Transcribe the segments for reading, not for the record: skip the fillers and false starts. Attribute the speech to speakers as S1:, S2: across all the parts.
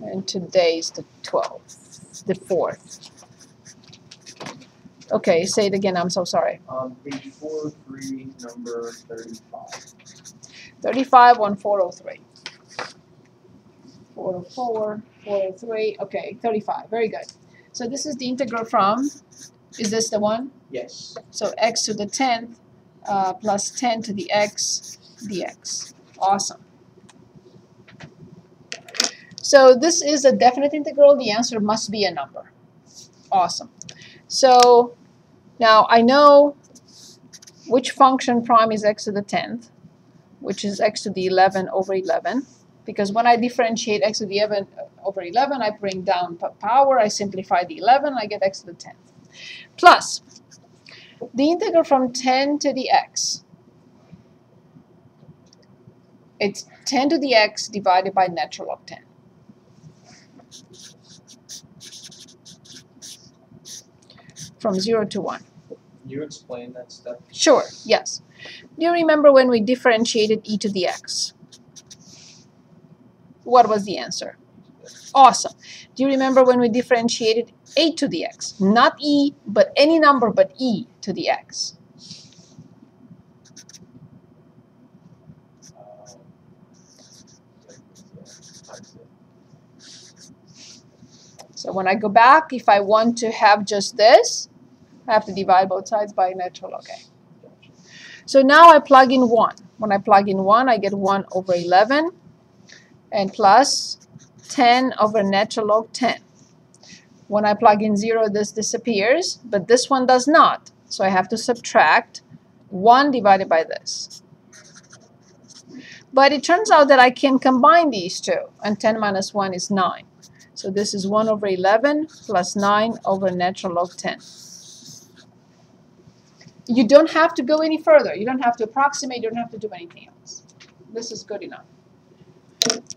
S1: And today is the 12th, the 4th. Okay, say it again, I'm so sorry.
S2: Page 403, number 35.
S1: 35 on 403. 404, 403, okay, 35, very good. So this is the integral from, is this the one?
S2: Yes.
S1: So x to the 10th plus 10 to the x dx. Awesome. So this is a definite integral. The answer must be a number. Awesome. So now I know which function prime is x to the 10th, which is x to the 11 over 11. Because when I differentiate x to the 11 over 11, I bring down power, I simplify the 11, I get x to the 10th. Plus, the integral from 10 to the x. It's 10 to the x divided by natural log 10. From 0 to 1.
S2: Can you explain that step?
S1: Sure, yes. Do you remember when we differentiated e to the x? What was the answer? Awesome. Do you remember when we differentiated a to the x? Not e, but any number but e to the x. So when I go back, if I want to have just this, I have to divide both sides by natural log a. So now I plug in 1. When I plug in 1, I get 1 over 11 and plus 10 over natural log 10. When I plug in 0, this disappears, but this one does not. So I have to subtract 1 divided by this. But it turns out that I can combine these two, and 10 minus 1 is 9. So this is 1 over 11 plus 9 over natural log 10. You don't have to go any further. You don't have to approximate. You don't have to do anything else. This is good enough.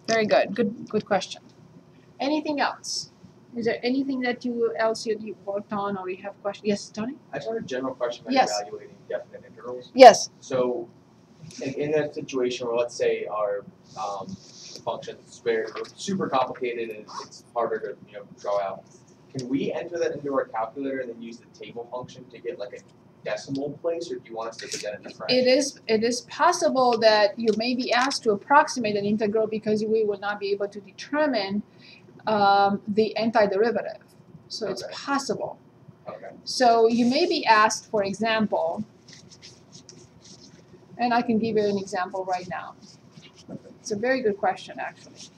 S1: Very good. Good question. Anything else? Is there anything that you worked on or you have questions? Yes, Tony?
S2: I just have a general question about
S1: Yes.
S2: evaluating definite integrals.
S1: Yes.
S2: So, in that situation where, let's say, our function's very super complicated and it's harder to draw out, can we enter that into our calculator and then use the table function to get like a decimal place, or do you want us to present it in a fraction?
S1: It is possible that you may be asked to approximate an integral because we will not be able to determine the antiderivative. So it's possible.
S2: Okay.
S1: So you may be asked, for example, and I can give you an example right now. It's a very good question, actually.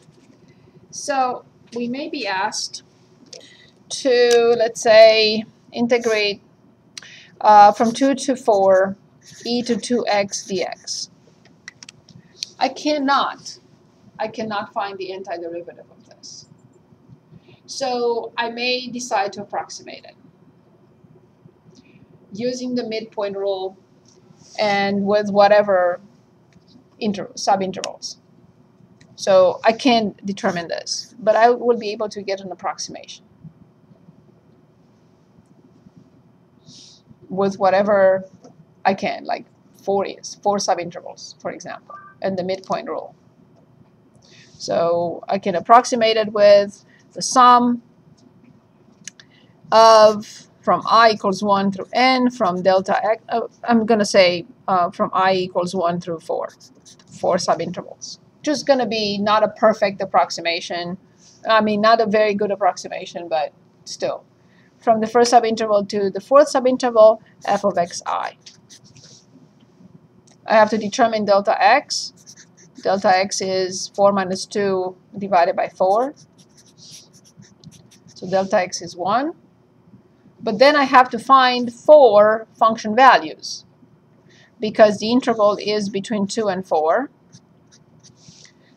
S1: So we may be asked to, let's say, integrate from 2 to 4 e to 2x dx. I cannot find the antiderivative of this. So I may decide to approximate it using the midpoint rule and with whatever subintervals. So I can't determine this, but I will be able to get an approximation with whatever I can, like 4 subintervals, for example, and the midpoint rule. So I can approximate it with the sum of from I equals 1 through n from delta x, I'm going to say from I equals 1 through 4 subintervals. Just going to be not a perfect approximation. I mean, not a very good approximation, but still. From the first subinterval to the fourth subinterval, f of xi. I have to determine delta x. Delta x is 4 minus 2 divided by 4. So delta x is 1. But then I have to find 4 function values because the interval is between 2 and 4.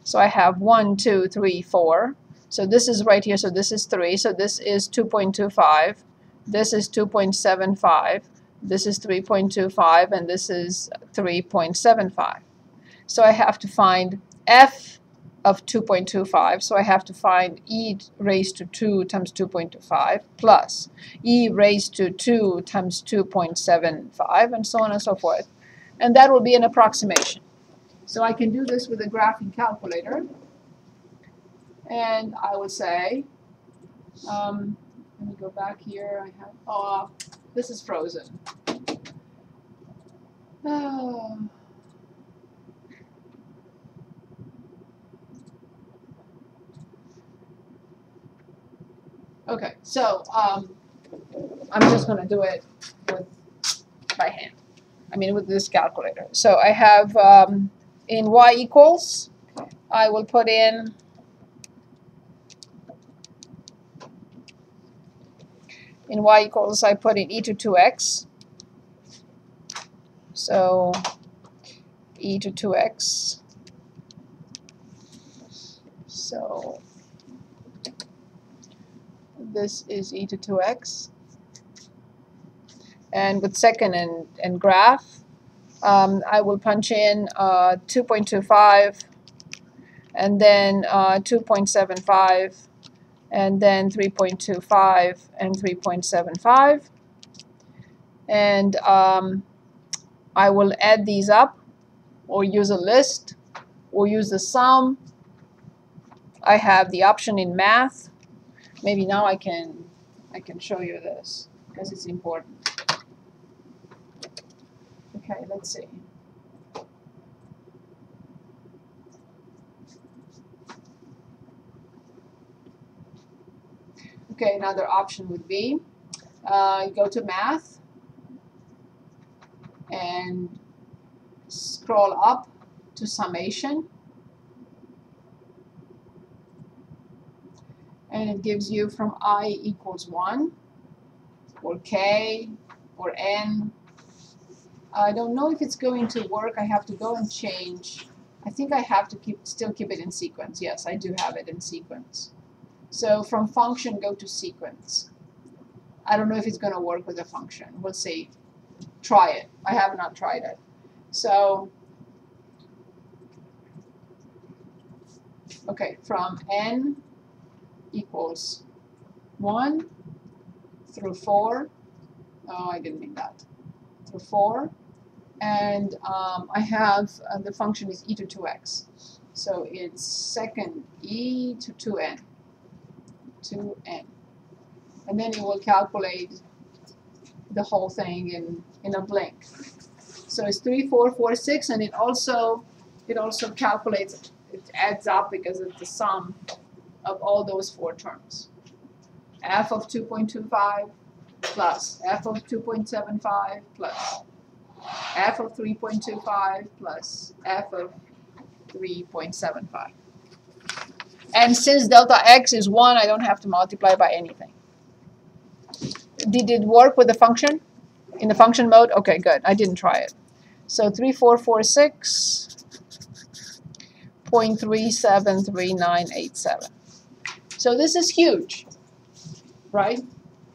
S1: So I have 1, 2, 3, 4. So this is right here. So this is 3. So this is 2.25. This is 2.75. This is 3.25. And this is 3.75. So I have to find f of 2.25. So I have to find e raised to 2 times 2.25 plus e raised to 2 times 2.75 and so on and so forth. And that will be an approximation. So I can do this with a graphing calculator. And I would say, let me go back here. I have, oh, this is frozen. Oh. Okay, so I'm just going to do it by hand. I mean, with this calculator. So I have in y equals, I will put in y equals, I put in e to 2x. So e to 2x. So this is e to 2x. And with second and graph, I will punch in 2.25, and then 2.75, and then 3.25, and 3.75. And I will add these up, or use a list, or use the sum. I have the option in math. Maybe now I can show you this, because it's important. Okay, let's see. Okay, another option would be you go to math and scroll up to summation, and it gives you from I equals 1 or k or n. I don't know if it's going to work. I have to go and change. I think I have to still keep it in sequence. Yes, I do have it in sequence. So from function, go to sequence. I don't know if it's going to work with a function. We'll see. Try it. I have not tried it. So, okay, from n equals 1 through 4. Oh, I didn't mean that. Through 4. And I have, the function is e to 2x. So it's second e to 2n. 2n. And then it will calculate the whole thing in a blink. So it's 3, 4, 4, 6, and it also calculates, it adds up because it's the sum of all those 4 terms. F of 2.25 plus f of 2.75 plus f of 3.25 plus f of 3.75. And since delta x is 1, I don't have to multiply by anything. Did it work with the function? In the function mode? Okay, good. I didn't try it. So 3446.373987. So this is huge, right?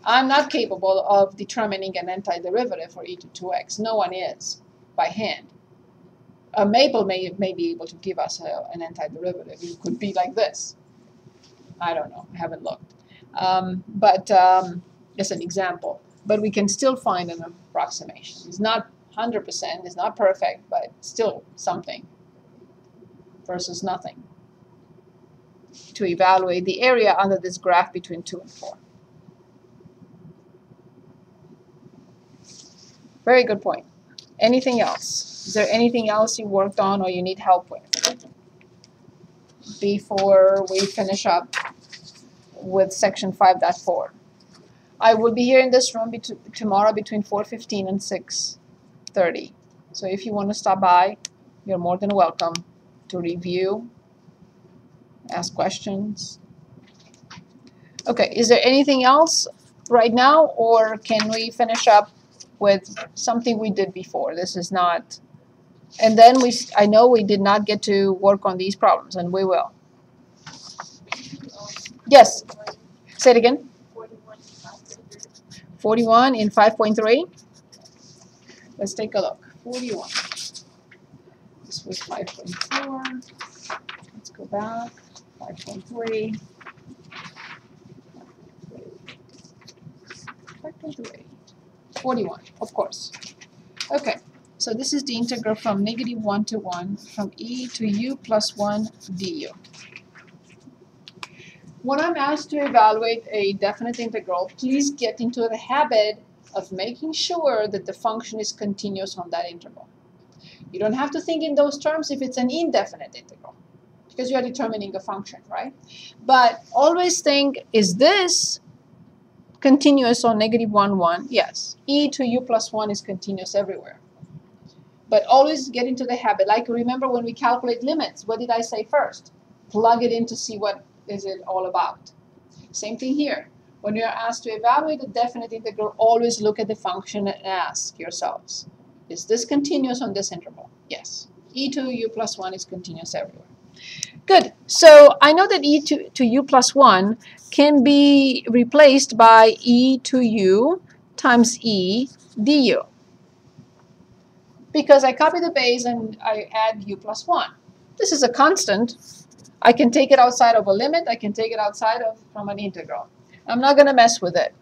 S1: I'm not capable of determining an antiderivative for e to 2x. No one is, by hand. Maple may be able to give us an antiderivative. It could be like this. I don't know. I haven't looked. But as an example. But we can still find an approximation. It's not 100%. It's not perfect, but still something versus nothing to evaluate the area under this graph between 2 and 4. Very good point. Anything else? Is there anything else you worked on or you need help with before we finish up with section 5.4? I will be here in this room tomorrow between 4:15 and 6:30. So if you want to stop by, you're more than welcome to review, ask questions. Okay, is there anything else right now, or can we finish up with something we did before? This is not, and then I know we did not get to work on these problems, and we will. Yes, say it again. 41 in 5.3. Let's take a look. 41. This was 5.4. Let's go back. 5.3. 5.3. 41, of course. Okay, so this is the integral from -1 to 1 from e to u plus 1 du. When I'm asked to evaluate a definite integral, please get into the habit of making sure that the function is continuous on that interval. You don't have to think in those terms if it's an indefinite integral, because you are determining a function, right? But always think, is this continuous on -1, 1? Yes. E to u plus 1 is continuous everywhere. But always get into the habit. Like, remember when we calculate limits, what did I say first? Plug it in to see what is it all about. Same thing here. When you're asked to evaluate a definite integral, always look at the function and ask yourselves, is this continuous on this interval? Yes. E to u plus 1 is continuous everywhere. Good. So I know that e to u plus 1 can be replaced by e to u times e du. Because I copy the base and I add u plus 1. This is a constant. I can take it outside of a limit. I can take it outside of from an integral. I'm not going to mess with it.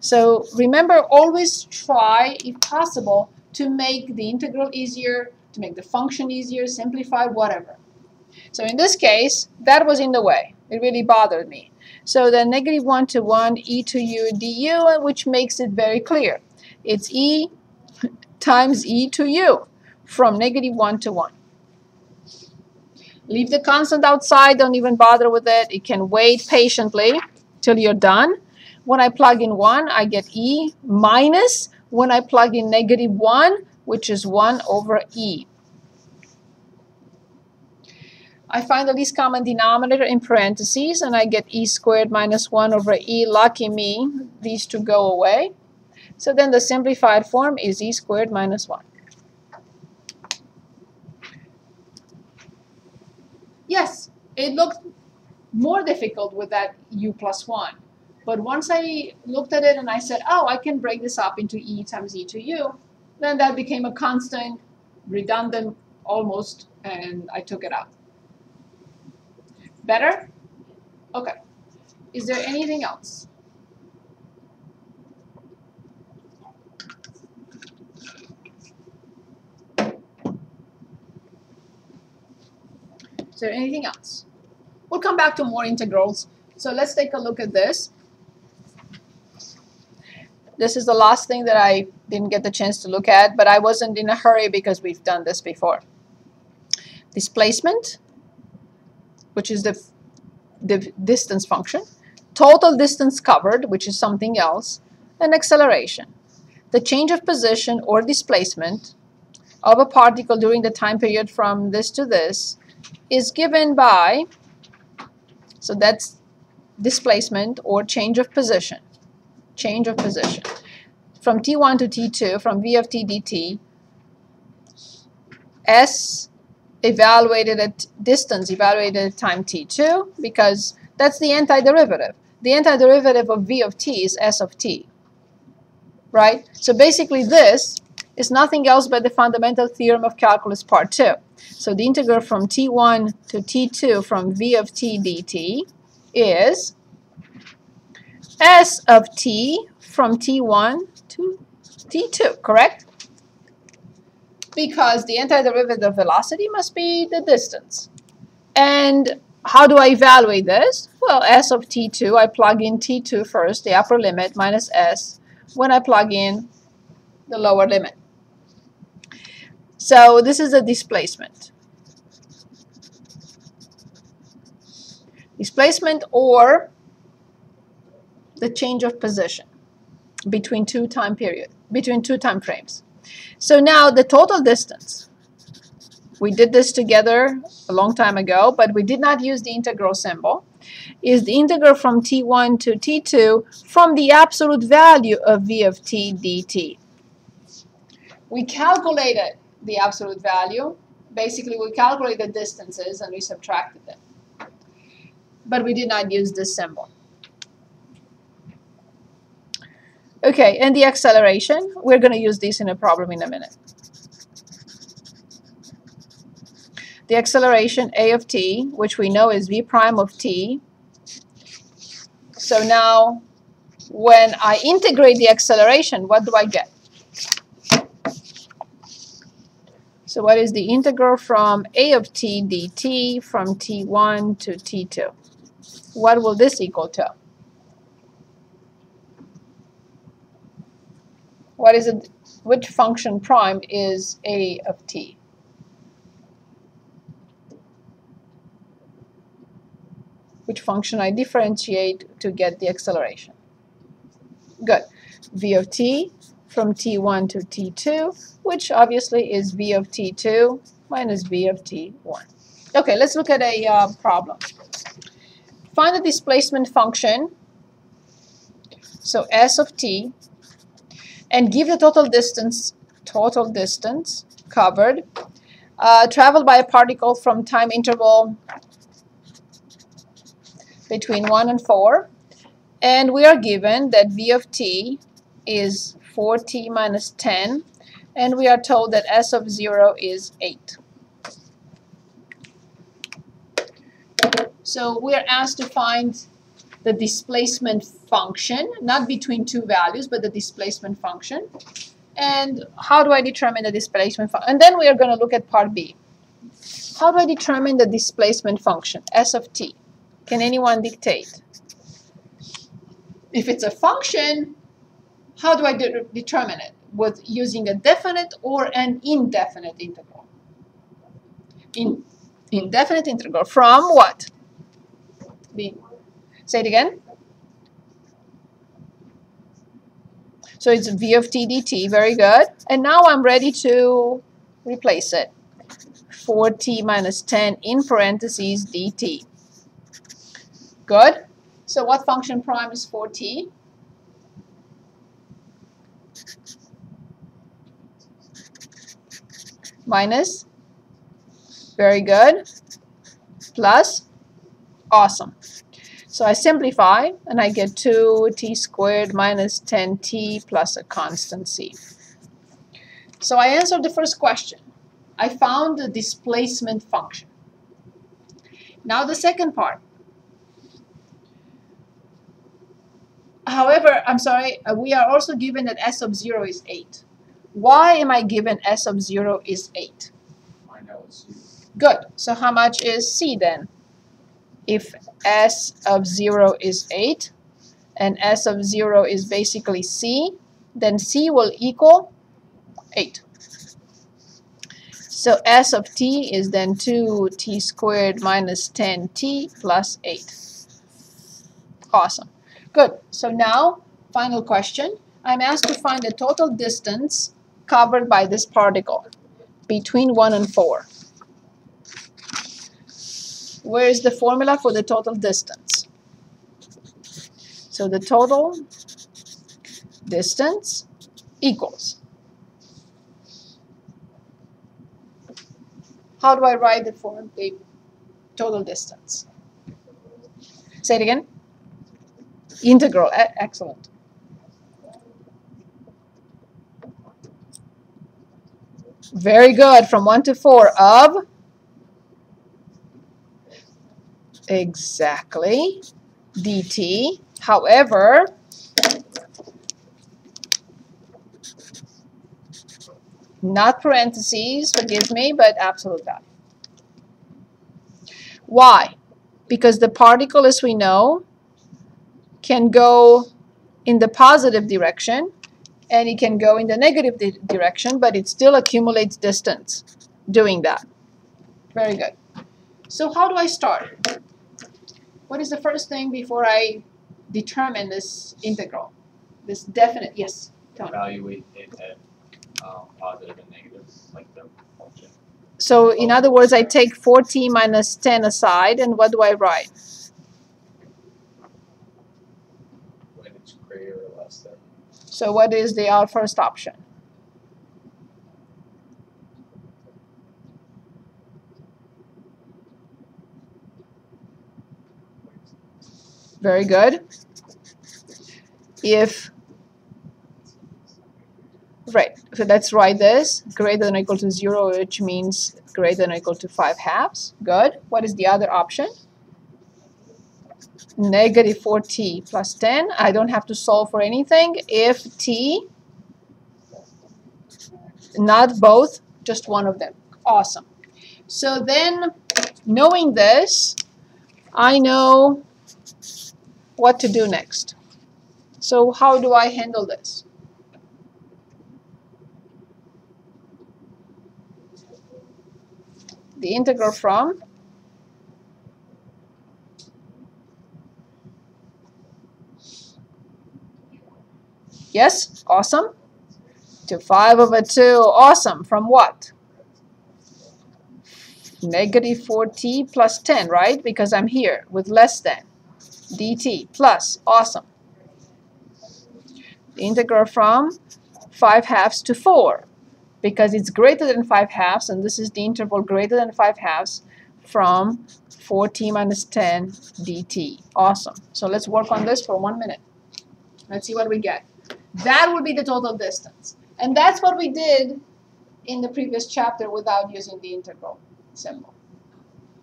S1: So remember, always try, if possible, to make the integral easier, to make the function easier, simplify, whatever. So in this case, that was in the way. It really bothered me. So then -1 to 1 e to u du, which makes it very clear. It's e times e to u from -1 to 1. Leave the constant outside. Don't even bother with it. It can wait patiently till you're done. When I plug in 1, I get e minus when I plug in -1, which is 1 over e. I find the least common denominator in parentheses, and I get e squared minus 1 over e. Lucky me, these two go away. So then the simplified form is e squared minus 1. Yes, it looked more difficult with that u plus 1. But once I looked at it and I said, oh, I can break this up into e times e to u, then that became a constant, redundant almost, and I took it out. Better? Okay. Is there anything else? Is there anything else? We'll come back to more integrals. So let's take a look at this. This is the last thing that I didn't get the chance to look at, but I wasn't in a hurry because we've done this before. Displacement, which is the distance function. Total distance covered, which is something else. And acceleration. The change of position or displacement of a particle during the time period from this to this is given by, so that's displacement or change of position. Change of position. From t1 to t2, from v of t dt, s evaluated at distance, evaluated at time t2, because that's the antiderivative. The antiderivative of v of t is s of t, right? So basically this is nothing else but the fundamental theorem of calculus part 2. So the integral from t1 to t2 from v of t dt is s of t from t1 to t2, correct? Because the antiderivative of velocity must be the distance. And how do I evaluate this? Well, s of t2, I plug in t2 first, the upper limit, minus s, when I plug in the lower limit. So this is a displacement. Displacement or the change of position between two time frames. So now the total distance, we did this together a long time ago, but we did not use the integral symbol, is the integral from t1 to t2 from the absolute value of v of t dt. We calculated the absolute value. Basically, we calculated the distances and we subtracted them. But we did not use this symbol. Okay, and the acceleration, we're going to use this in a problem in a minute. The acceleration a of t, which we know is v prime of t. So now, when I integrate the acceleration, what do I get? So what is the integral from a of t dt from t1 to t2? what will this equal to? What is it? Which function prime is a of t? Which function I differentiate to get the acceleration? Good. V of t from t1 to t2, which obviously is v of t2 minus v of t1. Okay, let's look at a problem. Find the displacement function, so s of t, and give the total distance covered, traveled by a particle from time interval between 1 and 4, and we are given that v of t is 4t minus 10, and we are told that s of 0 is 8. So we are asked to find the displacement function, not between two values, but the displacement function. And how do I determine the displacement function? And then we are going to look at part B. How do I determine the displacement function, s of t? Can anyone dictate? If it's a function, how do I determine it? With using a definite or an indefinite integral? Indefinite integral from what? Say it again. So it's v of t dt, very good. And now I'm ready to replace it. 4t minus 10 in parentheses dt. Good. So what function prime is 4t? Minus. Very good. Plus. Awesome. So I simplify, and I get 2t squared minus 10t plus a constant c. So I answered the first question. I found the displacement function. Now the second part. However, I'm sorry, we are also given that s of 0 is 8. Why am I given s of 0 is 8?
S2: I know it's c.
S1: Good. So how much is c then? If s of 0 is 8 and s of 0 is basically c, then c will equal 8. So s of t is then 2t squared minus 10t plus 8. Awesome. Good. So now, final question. I'm asked to find the total distance covered by this particle between 1 and 4. Where is the formula for the total distance? So the total distance equals. How do I write it for the total distance? Say it again. Integral. Excellent. Very good. From 1 to 4 of exactly dt. However, not parentheses, forgive me, but absolute value. Why? Because the particle, as we know, can go in the positive direction and it can go in the negative direction, but it still accumulates distance doing that. Very good. So how do I start? What is the first thing before I determine this integral? This definite, yes, Tony.
S2: Evaluate it at positive and negative, like the function.
S1: So in other words, I take 4t minus 10 aside, and what do I write?
S2: When it's greater or less than.
S1: So what is our first option? Very good. If, right, so let's write this, greater than or equal to 0, which means greater than or equal to 5/2. Good. What is the other option? Negative 4t plus 10. I don't have to solve for anything. If t, not both, just one of them. Awesome. So then, knowing this, I know what to do next. So how do I handle this? The integral from yes, awesome, to 5 over 2, awesome, from what? Negative 4t plus 10, right? Because I'm here with less than dt plus, awesome. The integral from 5/2 to 4, because it's greater than 5/2, and this is the interval greater than 5/2 from 4t minus 10 dt. Awesome. So let's work on this for 1 minute. Let's see what we get. That would be the total distance. And that's what we did in the previous chapter without using the integral symbol.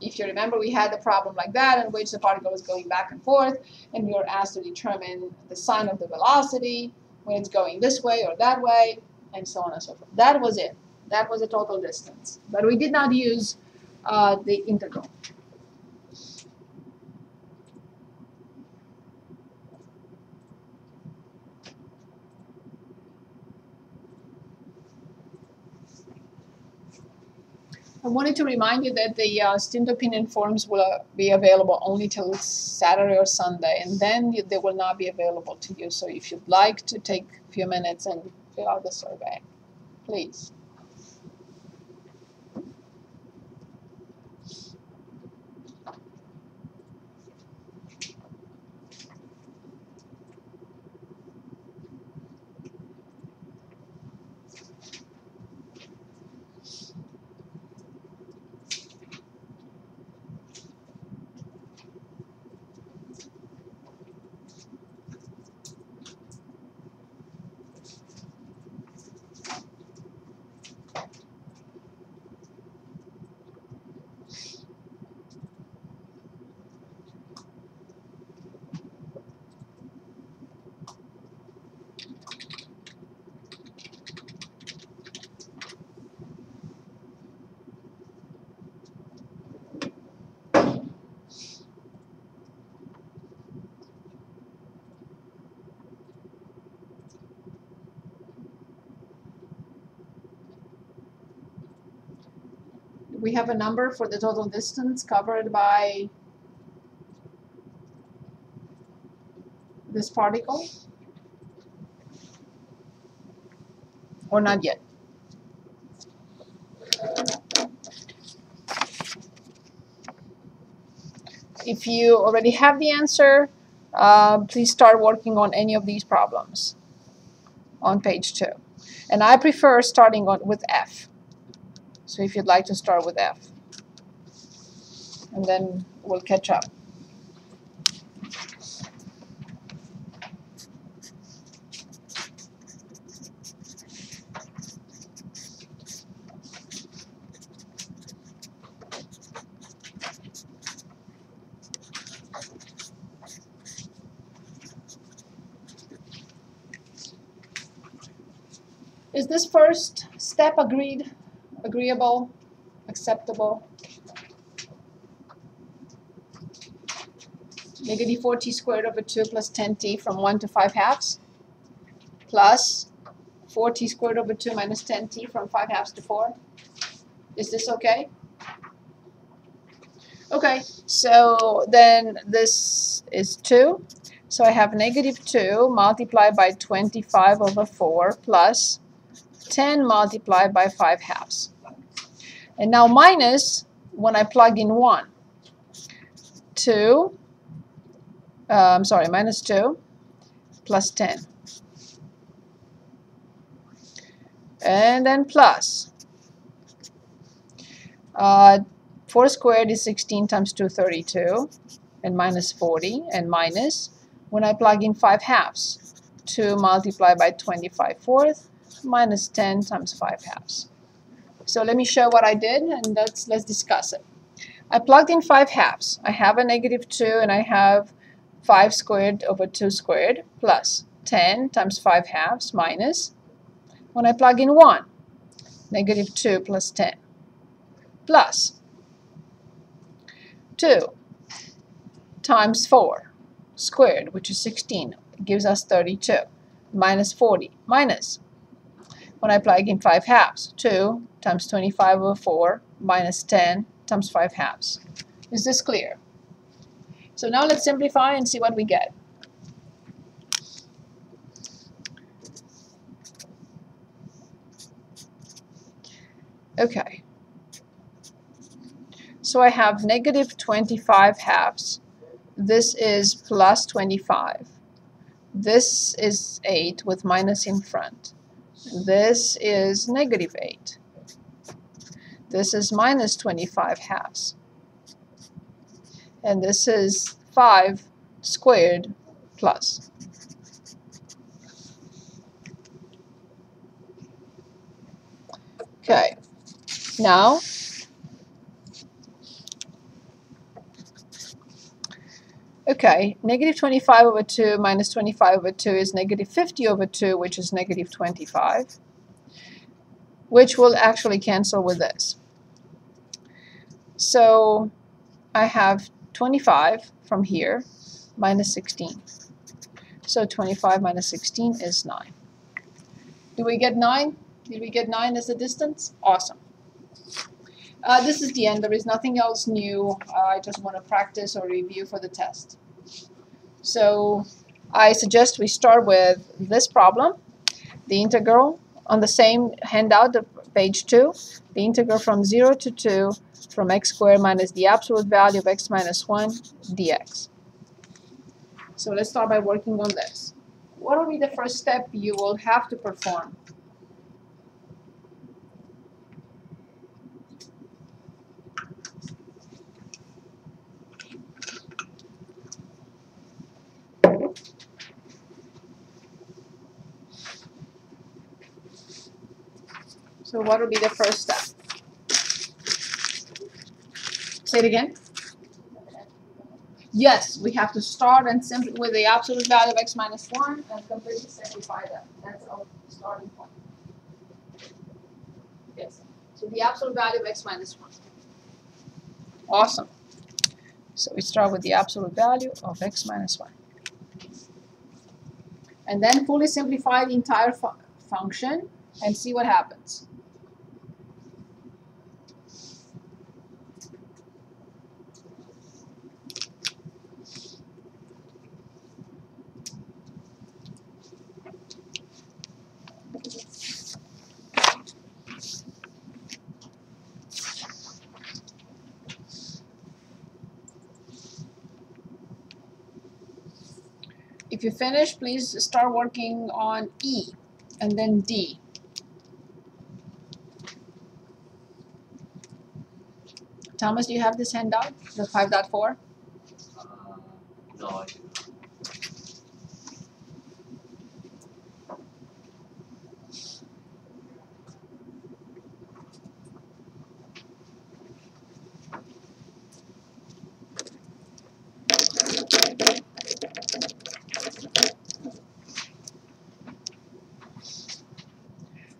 S1: If you remember, we had a problem like that in which the particle was going back and forth, and we were asked to determine the sign of the velocity when it's going this way or that way, and so on and so forth. That was it. That was the total distance. But we did not use the integral. I wanted to remind you that the student opinion forms will be available only till Saturday or Sunday, and then they will not be available to you. So if you'd like to take a few minutes and fill out the survey, please. We have a number for the total distance covered by this particle, or not yet? If you already have the answer, please start working on any of these problems on page 2. And I prefer starting with F. So if you'd like to start with F, and then we'll catch up. Is this first step agreeable, acceptable? Negative 4t squared over 2 plus 10t from 1 to 5/2 plus 4t squared over 2 minus 10t from 5/2 to 4. Is this okay? Okay, so then this is 2. So I have negative 2 multiplied by 25 over 4 plus 10 multiplied by 5/2. And now minus when I plug in 1. Minus 2 plus 10. And then plus 4 squared is 16 times 2, 32, and minus 40, and minus, when I plug in 5/2, 2 multiplied by 25 fourth, minus 10 times 5/2. So let me show what I did, and let's discuss it. I plugged in 5/2. I have a negative 2, and I have 5 squared over 2 squared, plus 10 times 5/2 minus, when I plug in 1, negative 2 plus 10, plus 2 times 4, squared, which is 16, gives us 32, minus 40, minus, when I plug in 5 halves, 2 times 25 over 4 minus 10 times 5 halves. Is this clear? So now let's simplify and see what we get. Okay. So I have negative 25 halves. This is plus 25. This is 8 with minus in front. This is negative 8. This is minus 25 halves. And this is 5 squared plus. Okay, now negative 25 over 2 minus 25 over 2 is negative 50 over 2, which is negative 25, which will actually cancel with this. So I have 25 from here minus 16. So 25 minus 16 is 9. Do we get 9? Did we get 9 as the distance? Awesome. This is the end. There is nothing else new. I just want to practice or review for the test. So I suggest we start with this problem, the integral on the same handout, page 2, the integral from 0 to 2 from x squared minus the absolute value of x minus 1 dx. So let's start by working on this. What will be the first step you will have to perform? So what will be the first step? Say it again. Yes, we have to start and simply with the absolute value of x minus 1 and completely simplify that. That's our starting point. Yes. So the absolute value of x minus 1. Awesome. So we start with the absolute value of x minus 1. And then fully simplify the entire function and see what happens. If you finish, please start working on E and then D. Thomas, do you have this handout, the 5.4?
S2: No, I do not.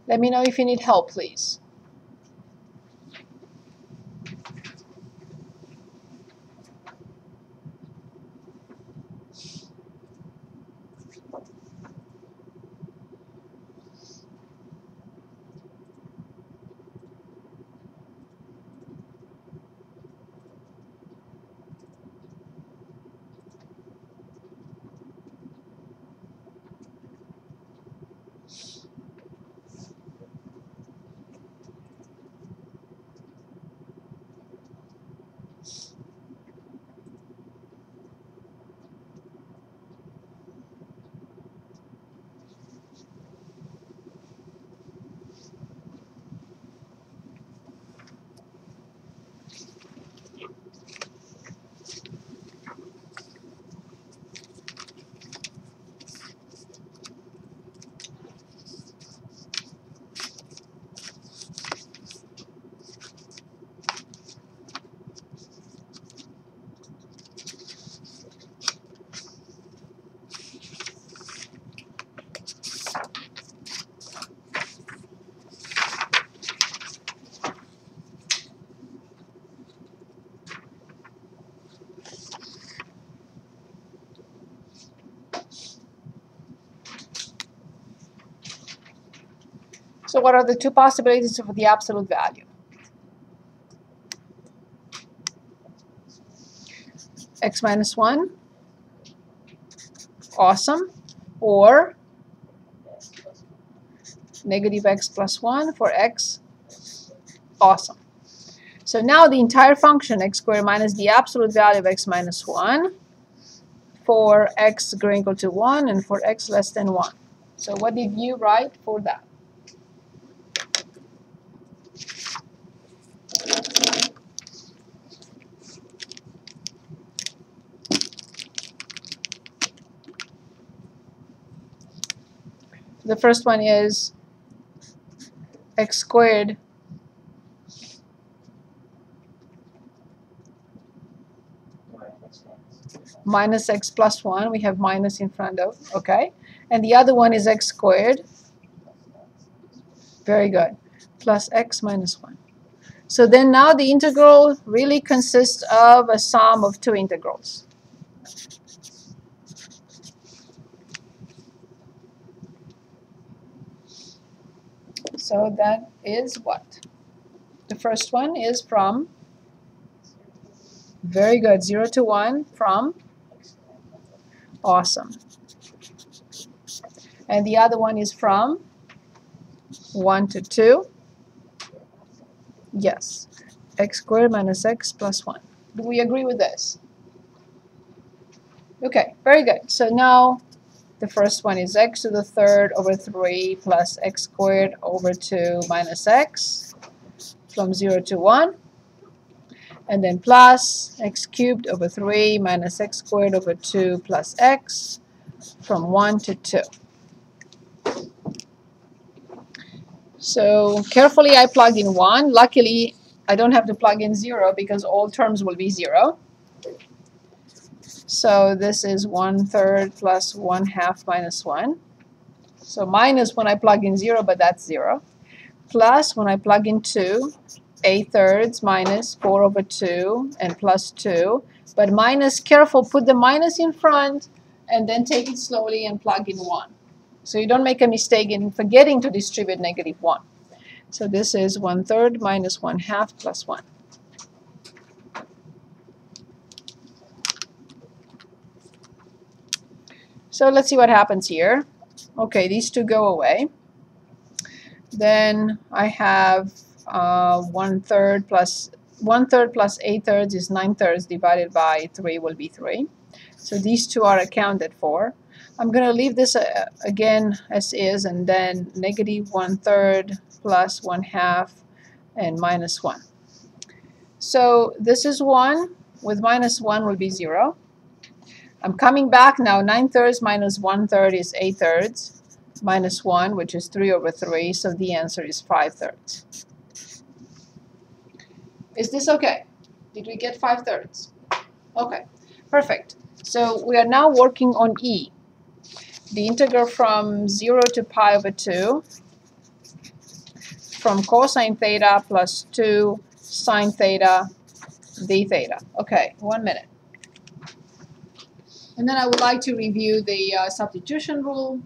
S1: Let me know if you need help, please. So what are the two possibilities for the absolute value? X minus 1, awesome, or negative x plus 1 for x, awesome. So now the entire function x squared minus the absolute value of x minus 1 for x greater than or equal to 1 and for x less than 1. So what did you write for that? The first one is x squared minus x plus 1. We have minus in front of, okay. And the other one is x squared. Very good. Plus x minus 1. So then now the integral really consists of a sum of two integrals. So that is what? The first one is from, very good, 0 to 1 from, awesome. And the other one is from 1 to 2. Yes. X squared minus x plus 1. Do we agree with this? Okay, very good. So now the first one is x to the third over 3 plus x squared over 2 minus x from 0 to 1. And then plus x cubed over 3 minus x squared over 2 plus x from 1 to 2. So carefully I plugged in 1. Luckily, I don't have to plug in 0 because all terms will be 0. So this is 1/3 plus 1/2 minus 1. So minus when I plug in 0, but that's 0. Plus when I plug in 2, 8/3 minus 4 over 2 and plus 2. But minus, careful, put the minus in front and then take it slowly and plug in 1. So you don't make a mistake in forgetting to distribute negative 1. So this is 1/3 minus 1/2 plus 1. So let's see what happens here. Okay, these two go away. Then I have 1/3 plus 8/3 is 9/3 divided by 3 will be 3. So these two are accounted for. I'm going to leave this again as is, and then negative 1/3 plus 1/2 and minus 1. So this is 1 with minus 1 will be 0. I'm coming back now. 9/3 minus 1/3 is 8/3 minus 1, which is 3 over 3. So the answer is 5/3. Is this okay? Did we get 5/3? Okay, perfect. So we are now working on E. The integral from 0 to pi over 2 from cosine theta plus 2 sine theta d theta. Okay, 1 minute. And then I would like to review the substitution rule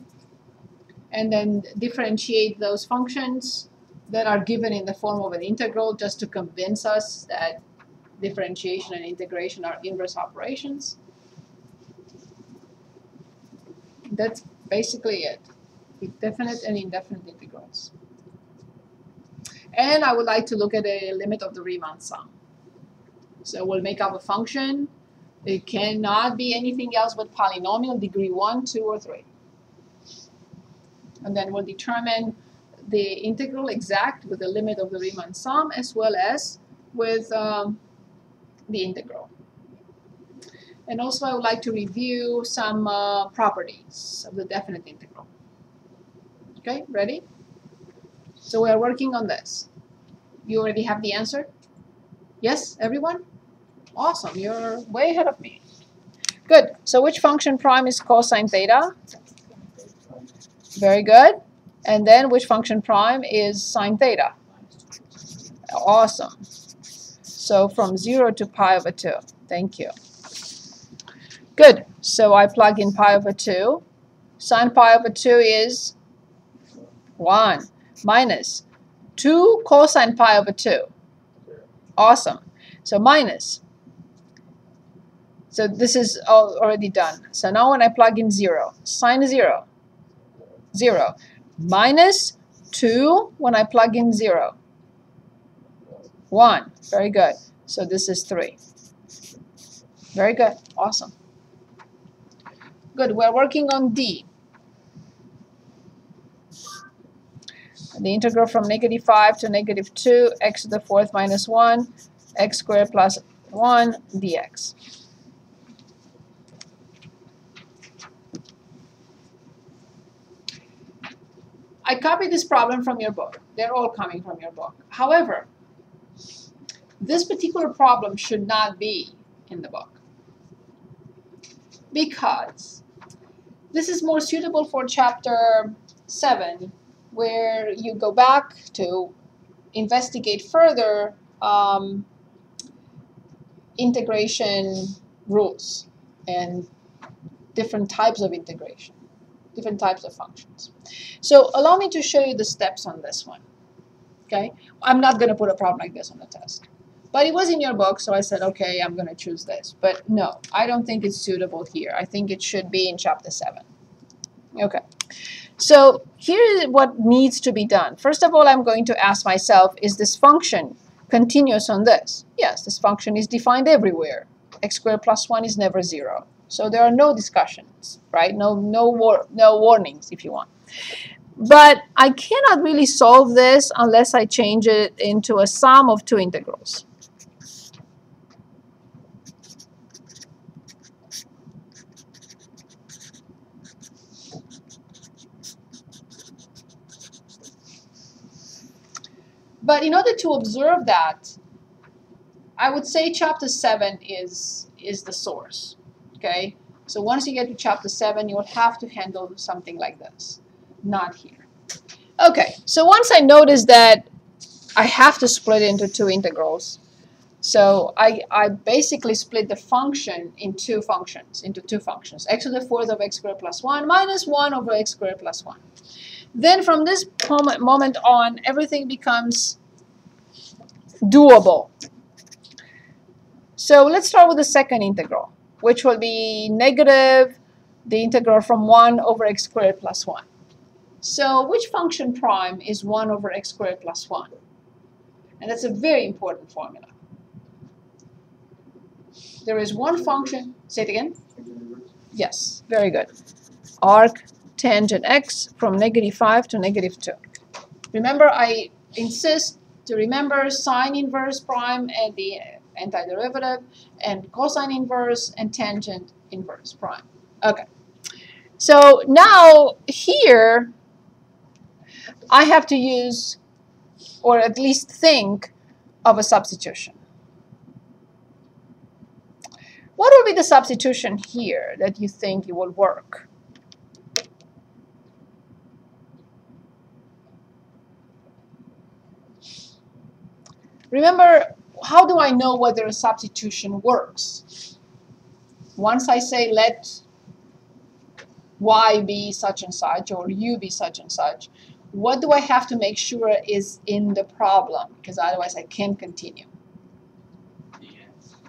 S1: and then differentiate those functions that are given in the form of an integral just to convince us that differentiation and integration are inverse operations. That's basically it. Definite and indefinite integrals. And I would like to look at a limit of the Riemann sum. So we'll make up a function. It cannot be anything else but polynomial, degree 1, 2, or 3. And then we'll determine the integral exact with the limit of the Riemann sum as well as with the integral. And also I would like to review some properties of the definite integral. Okay, ready? So we are working on this. You already have the answer? Yes, everyone? Awesome, you're way ahead of me. Good. So which function prime is cosine theta? Very good. And then which function prime is sine theta? Awesome. So from 0 to pi over 2. Thank you. Good. So I plug in pi over 2. Sine pi over 2 is 1. minus 2 cosine pi over 2. Awesome. So minus. So this is already done. So now when I plug in 0, sine 0, 0. Minus 2 when I plug in 0. 1. Very good. So this is 3. Very good. Awesome. Good. We're working on D. The integral from -5 to -2, x to the 4th minus 1, x squared plus 1 dx. I copied this problem from your book. They're all coming from your book. However, this particular problem should not be in the book because this is more suitable for chapter 7, where you go back to investigate further integration rules and different types of integration, different types of functions. So allow me to show you the steps on this one. Okay, I'm not going to put a problem like this on the test. But it was in your book, so I said, okay, I'm going to choose this. But no, I don't think it's suitable here. I think it should be in chapter 7. Okay, so here is what needs to be done. First of all, I'm going to ask myself, is this function continuous on this? Yes, this function is defined everywhere. X squared plus 1 is never 0. So there are no discussions, right? No warnings, if you want. But I cannot really solve this unless I change it into a sum of 2 integrals. But in order to observe that, I would say chapter 7 is the source. Okay? So once you get to chapter 7, you'll have to handle something like this. Not here. Okay, so once I notice that I have to split it into 2 integrals, so I basically split the function in into 2 functions. X to the 4th of x squared plus 1 minus 1 over x squared plus 1. Then from this moment on, everything becomes doable. So let's start with the second integral, which will be negative the integral from 1 over x squared plus 1. So which function prime is 1 over x squared plus 1? And that's a very important formula. There is one function, say it again. Yes, very good. Arc tangent x from -5 to -2. Remember, I insist to remember sine inverse prime and the antiderivative, and cosine inverse and tangent inverse prime. Okay. So now here, I have to use, or at least think, of a substitution. What will be the substitution here that you think it will work? Remember, how do I know whether a substitution works? Once I say let y be such and such, or u be such and such, what do I have to make sure is in the problem? Because otherwise I can't continue.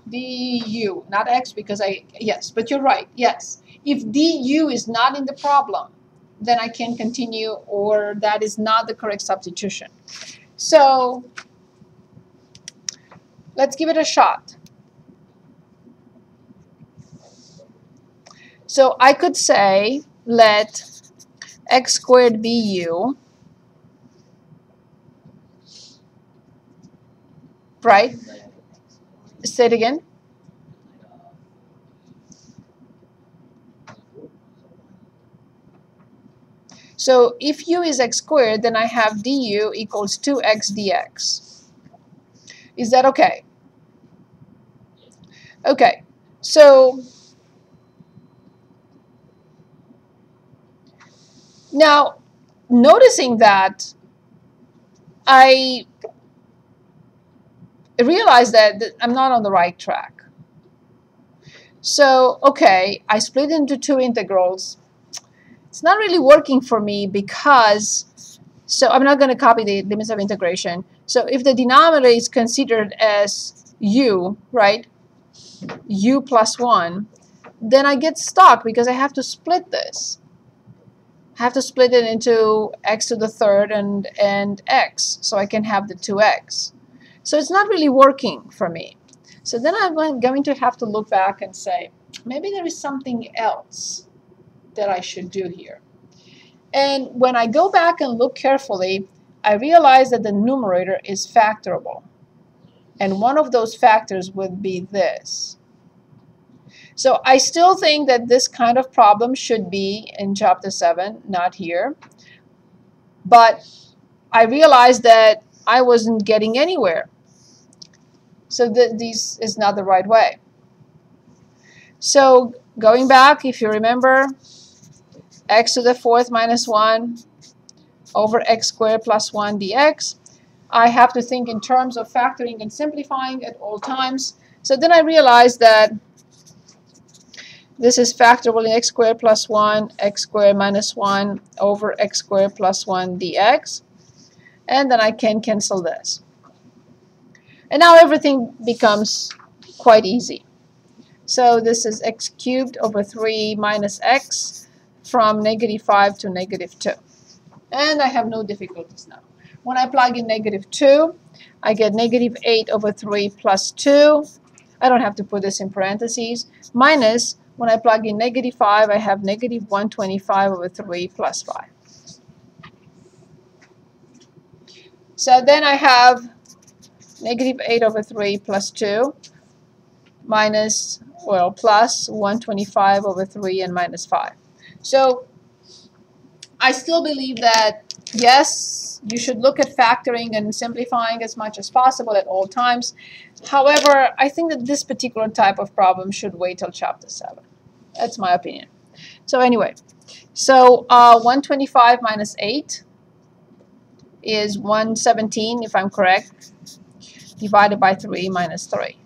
S1: Du, not x, because yes, but you're right, yes. If du is not in the problem, then I can't continue, or that is not the correct substitution. So let's give it a shot. So I could say let x squared be u, right? Say it again. So if u is x squared, then I have du equals 2x dx. Is that okay? Okay, so now noticing that, I realize that I'm not on the right track. So, okay, I split into 2 integrals. It's not really working for me because So I'm not going to copy the limits of integration. So if the denominator is considered as u, right, u plus 1, then I get stuck because I have to split this. I have to split it into x to the third and x, so I can have the 2x. So it's not really working for me. So then I'm going to have to look back and say, maybe there is something else that I should do here. And when I go back and look carefully, I realize that the numerator is factorable. And one of those factors would be this. So I still think that this kind of problem should be in Chapter 7, not here. But I realized that I wasn't getting anywhere. So this is not the right way. So going back, if you remember, x to the fourth minus 1 over x squared plus 1 dx. I have to think in terms of factoring and simplifying at all times. So then I realized that this is factorable in x squared plus 1, x squared minus 1 over x squared plus 1 dx. And then I can cancel this. And now everything becomes quite easy. So this is x cubed over 3 minus x from -5 to -2. And I have no difficulties now. When I plug in -2, I get -8 over 3 plus 2. I don't have to put this in parentheses. Minus, when I plug in -5, I have -125 over 3 plus 5. So then I have -8 over 3 plus 2 minus, well, plus 125 over 3 and minus 5. So I still believe that, yes, you should look at factoring and simplifying as much as possible at all times. However, I think that this particular type of problem should wait till Chapter 7. That's my opinion. So anyway, so 125 minus 8 is 117, if I'm correct, divided by 3 minus 3.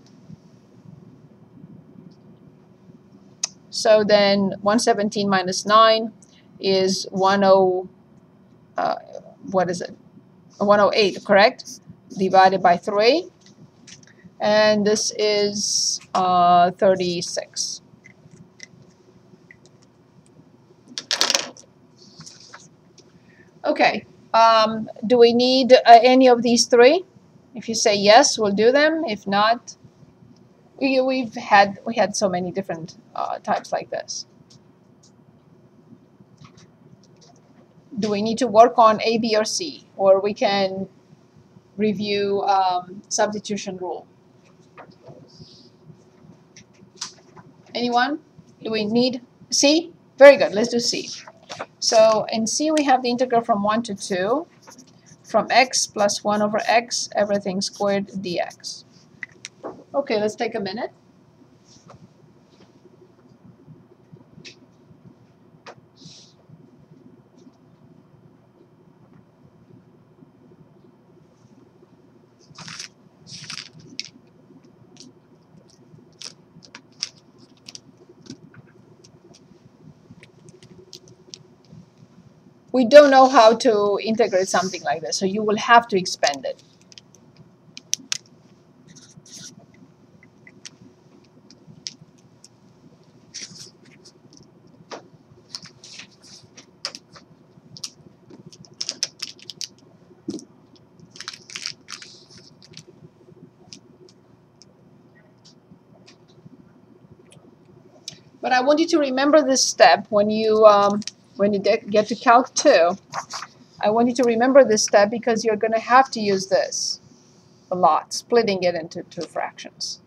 S1: So then 117 minus 9 is 108, correct? Divided by 3. And this is 36. Okay. Do we need any of these three? If you say yes, we'll do them. If not, we had so many different types like this. Do we need to work on A, B, or C? Or we can review substitution rule. Anyone? Do we need C? Very good. Let's do C. So in C, we have the integral from 1 to 2, from x plus 1 over x, everything squared dx. Okay, let's take a minute. We don't know how to integrate something like this, so you will have to expand it. But I want you to remember this step when you get to Calc 2. I want you to remember this step because you're going to have to use this a lot, splitting it into two fractions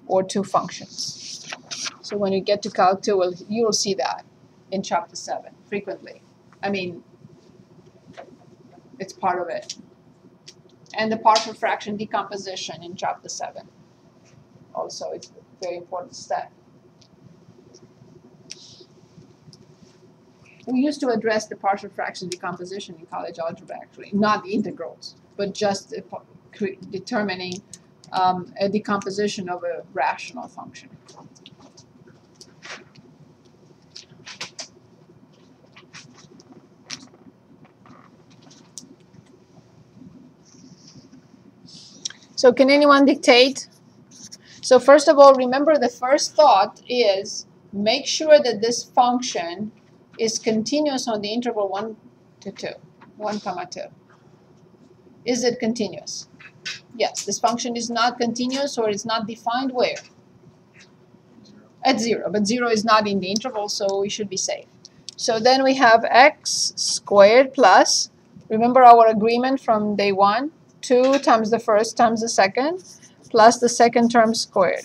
S1: or two functions. So when you get to Calc 2, you will see that in Chapter 7 frequently. I mean, it's part of it. And the partial fraction decomposition in Chapter 7. Also, it's a very important step. We used to address the partial fraction decomposition in college algebra, actually, not the integrals, but just determining a decomposition of a rational function. So can anyone dictate? So first of all, remember the first thought is make sure that this function is continuous on the interval 1 to 2, 1 comma 2. Is it continuous? Yes, this function is not continuous or it's not defined where? At 0, but 0 is not in the interval, so we should be safe. So then we have x squared plus, remember our agreement from day 1, 2 times the first times the second, plus the second term squared.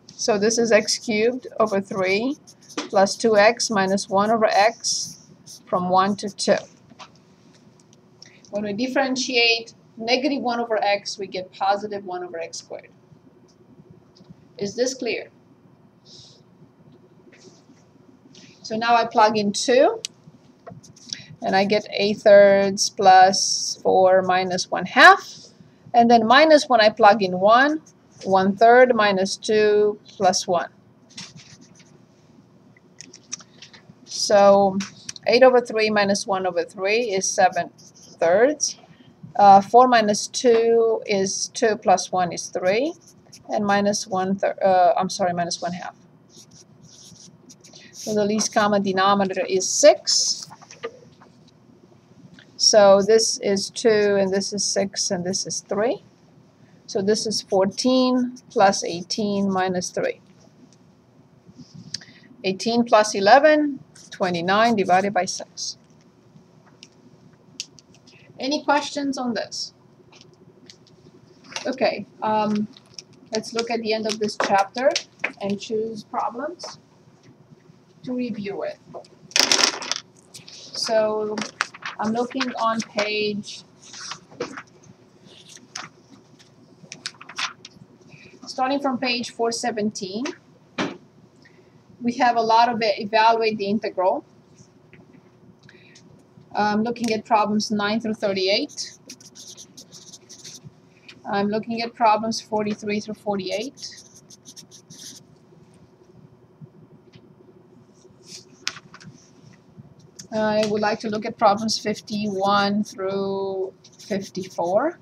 S1: So this is x cubed over 3 plus 2x minus 1 over x from 1 to 2. When we differentiate negative 1 over x, we get positive 1 over x squared. Is this clear? So now I plug in 2, and I get a thirds plus 4 minus 1/2. And then minus when I plug in 1, 1/3 minus 2 plus 1. So 8 over 3 minus 1 over 3 is 7/3. 4 minus 2 is 2 plus 1 is 3. And minus 1/2. So the least common denominator is 6. So this is 2, and this is 6, and this is 3. So this is 14 plus 18 minus 3. 18 plus 11, 29 divided by 6. Any questions on this? Okay, let's look at the end of this chapter and choose problems to review with. So I'm looking on page, starting from page 417. We have a lot of evaluate the integral. I'm looking at problems 9 through 38. I'm looking at problems 43 through 48. I would like to look at problems 51 through 54.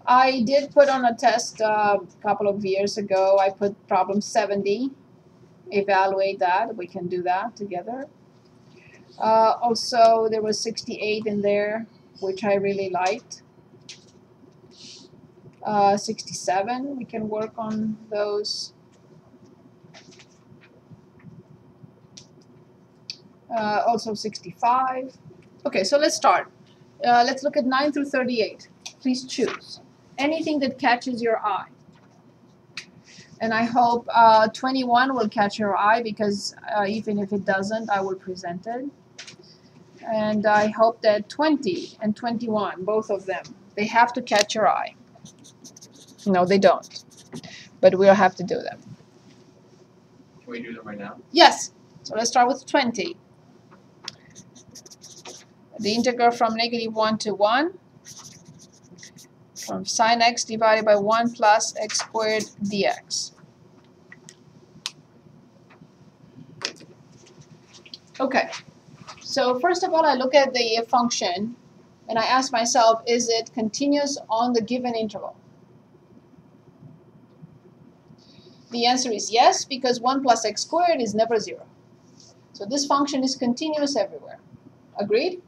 S1: I did put on a test a couple of years ago. I put problem 70. Evaluate that. We can do that together. Also, there was 68 in there, which I really liked. 67, we can work on those. Also 65. Okay, so let's start. Let's look at 9 through 38. Please choose anything that catches your eye. And I hope 21 will catch your eye, because even if it doesn't, I will present it. And I hope that 20 and 21, both of them, they have to catch your eye. No, they don't. But we'll have to do them.
S2: Can we do them right now?
S1: Yes. So let's start with 20. The integral from negative 1 to 1. From sine x divided by 1 plus x squared dx. Okay. So first of all, I look at the function and I ask myself, is it continuous on the given interval? The answer is yes, because 1 plus x squared is never 0. So this function is continuous everywhere. Agreed?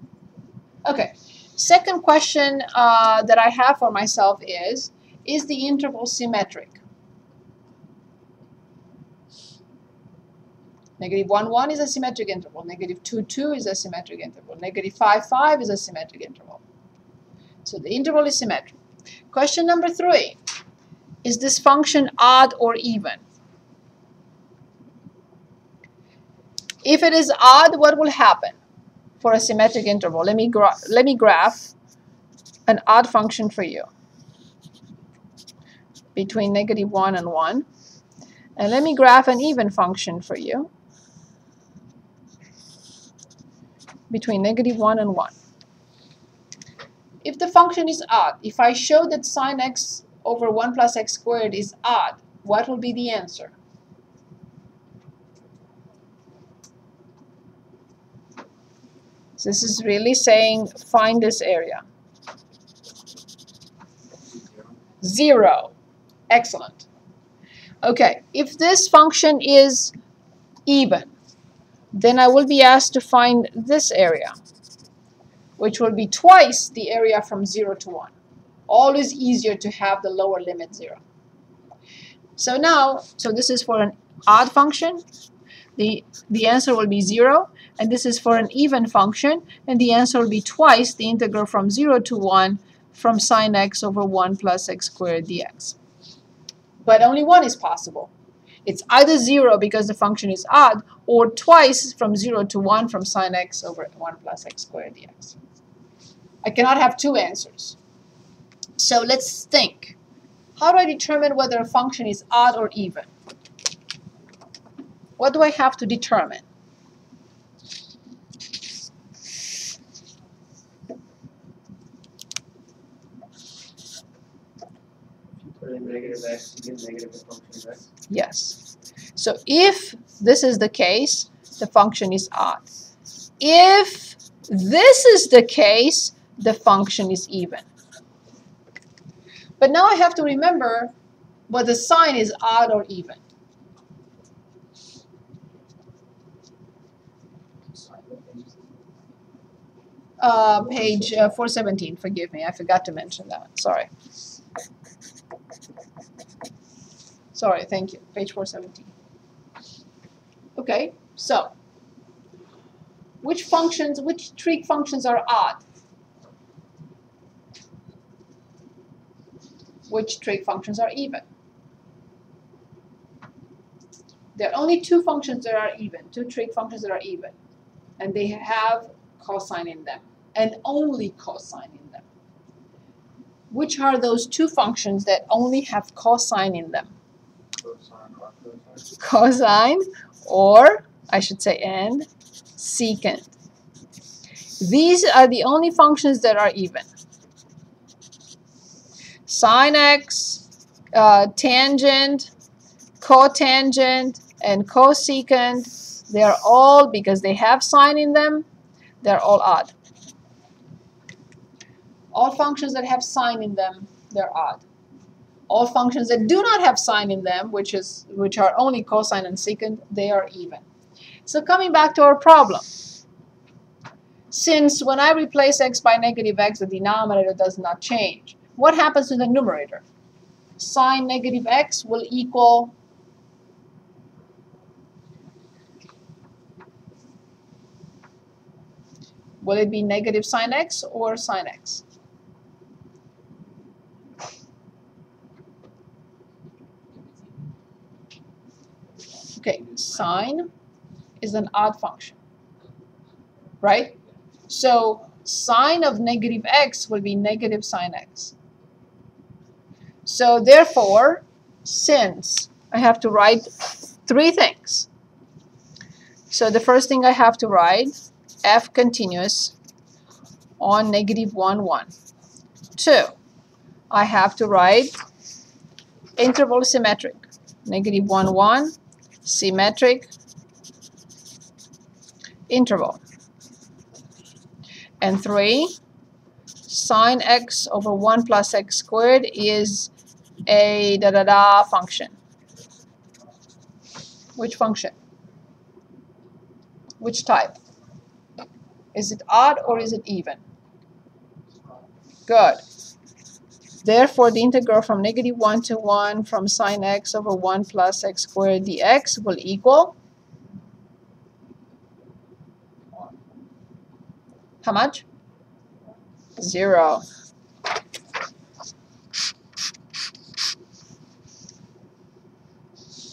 S1: Okay. Second question that I have for myself is the interval symmetric? Negative 1, 1 is a symmetric interval. Negative 2, 2 is a symmetric interval. Negative 5, 5 is a symmetric interval. So the interval is symmetric. Question number 3. Is this function odd or even? If it is odd, what will happen for a symmetric interval? Let me graph an odd function for you between negative 1 and 1. And let me graph an even function for you between negative 1 and 1. If the function is odd, if I show that sine x over 1 plus x squared is odd, what will be the answer? So this is really saying find this area. 0. Excellent. Okay, if this function is even, then I will be asked to find this area, which will be twice the area from 0 to 1. Always easier to have the lower limit 0. So now, so this is for an odd function, the answer will be 0, and this is for an even function, and the answer will be twice the integral from 0 to 1 from sine x over 1 plus x squared dx. But only one is possible. It's either 0 because the function is odd, or twice from 0 to 1 from sine x over 1 plus x squared dx. I cannot have two answers. So let's think. How do I determine whether a function is odd or even? What do I have to determine?
S2: Put in negative x, you get negative the function of x.
S1: Yes. So if this is the case, the function is odd. If this is the case, the function is even. But now I have to remember whether sign is odd or even. Page 417, forgive me, I forgot to mention that, sorry. Sorry, thank you, page 417. Okay, so, which trig functions are odd? Which trig functions are even? There are only two functions that are even, two trig functions that are even, and they have cosine in them, and only cosine in them. Which are those two functions that only have cosine in them? Cosine, or I should say and secant. These are the only functions that are even. Sine x, tangent, cotangent, and cosecant, they are all, because they have sine in them, they're all odd. All functions that have sine in them, they're odd. All functions that do not have sine in them, which are only cosine and secant, they are even. So coming back to our problem, since when I replace x by negative x, the denominator does not change, what happens to the numerator? Sine negative x will equal will it be negative sine x or sine x? Okay, sine is an odd function, right? So sine of negative x will be negative sine x. So therefore, since I have to write three things. So the first thing I have to write, f continuous on negative 1, 1. 2, I have to write interval symmetric, negative 1, 1, symmetric interval. And 3, sine x over 1 plus x squared is a function. Which function? Which type? Is it odd or is it even? Good. Therefore, the integral from negative 1 to 1 from sine x over 1 plus x squared dx will equal how much? 0.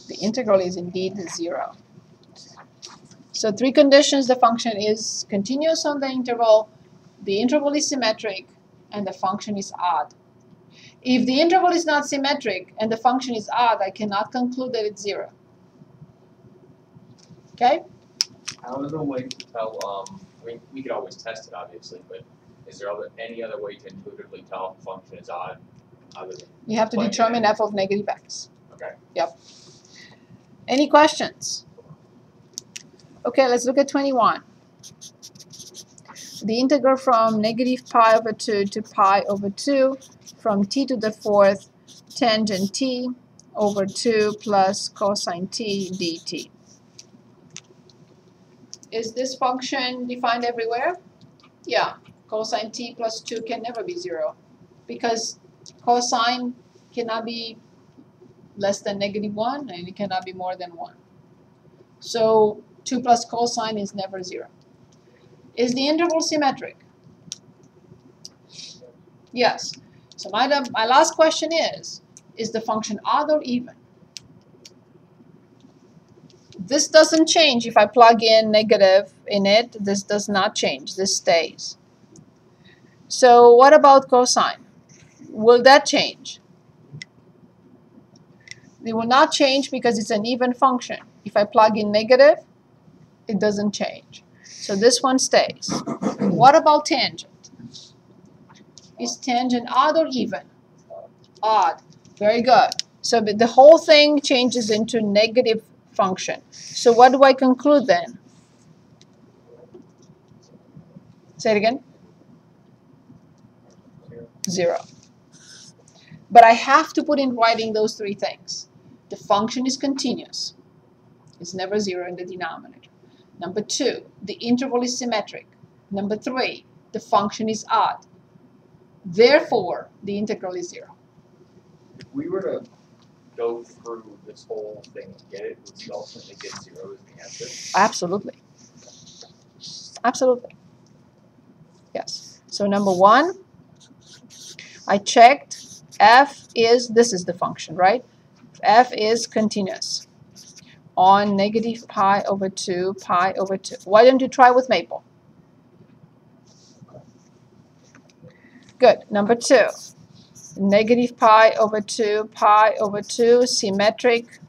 S1: The integral is indeed 0. So three conditions: the function is continuous on the interval is symmetric, and the function is odd. If the interval is not symmetric and the function is odd, I cannot conclude that it's 0. Okay?
S2: How is there a way to tell, I mean, we could always test it, obviously, but is there any other way to intuitively tell if a function is odd other than
S1: You have to determine f of negative x.
S2: Okay.
S1: Yep. Any questions? Okay, let's look at 21. The integral from negative pi over 2 to pi over 2 from t to the fourth tangent t over 2 plus cosine t dt. Is this function defined everywhere? Yeah, cosine t plus 2 can never be 0 because cosine cannot be less than -1 and it cannot be more than 1. So 2 plus cosine is never 0. Is the interval symmetric? Yes. So my last question is the function odd or even? This doesn't change if I plug in negative in it. This does not change. This stays. So what about cosine? Will that change? It will not change because it's an even function. If I plug in negative, it doesn't change. So this one stays. What about tangent? Is tangent odd or even? Odd. Very good. So the whole thing changes into negative function. So what do I conclude then? Say it again. 0. But I have to put in writing those three things. The function is continuous. It's never 0 in the denominator. Number 2, the interval is symmetric. Number 3, the function is odd. Therefore, the integral is 0.
S2: If we were to go through this whole thing and get it, would we ultimately get 0 as the answer?
S1: Absolutely. Absolutely. Yes. So number 1, I checked f is, this is the function, right? F is continuous on negative pi over 2, pi over 2. Why don't you try with maple? Good. Number 2, negative pi over 2, pi over 2, symmetric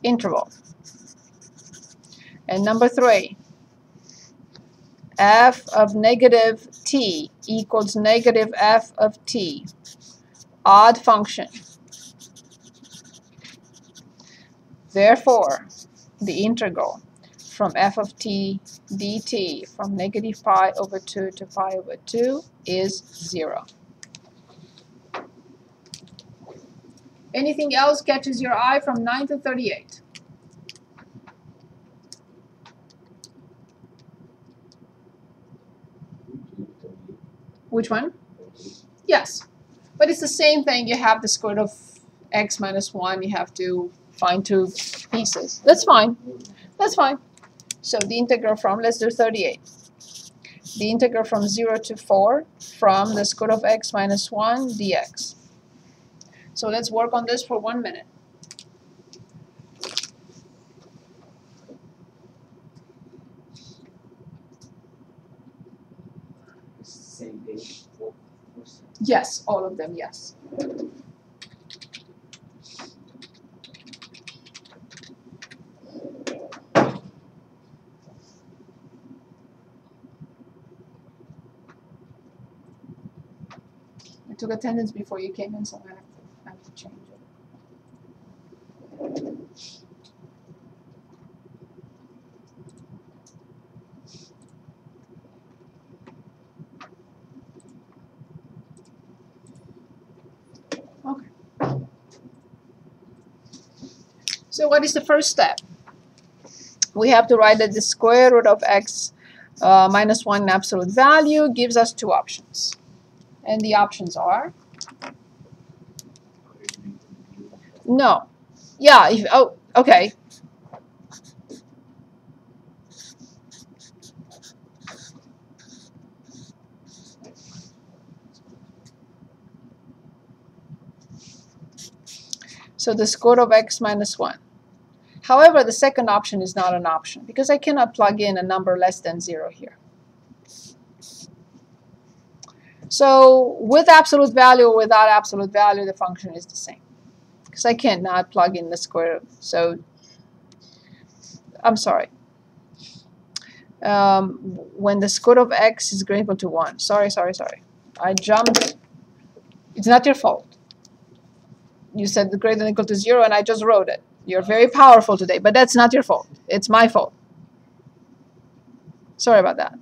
S1: interval. And number 3, f of negative t equals negative f of t, odd function. Therefore, the integral from f of t dt from negative pi over 2 to pi over 2 is 0. Anything else catches your eye from 9 to 38? Which one? Yes. But it's the same thing. You have the square root of x minus 1. You have to find two pieces. That's fine. That's fine. So the integral from, let's do 38. The integral from 0 to 4 from the square root of x minus 1 dx. So let's work on this for 1 minute.
S3: Same page.
S1: Yes, all of them, yes. I took attendance before you came in, so I have to change it. Okay. So what is the first step? We have to write that the square root of x minus 1 in absolute value gives us two options. And the options are? No. Yeah, if, oh, okay. So the square root of x minus 1. However, the second option is not an option because I cannot plug in a number less than 0 here. So with absolute value or without absolute value, the function is the same. Because I cannot plug in the square root. So, I'm sorry. When the square root of x is greater than 1. Sorry. I jumped. It's not your fault. You said greater than or equal to 0, and I just wrote it. You're very powerful today, but that's not your fault. It's my fault. Sorry about that.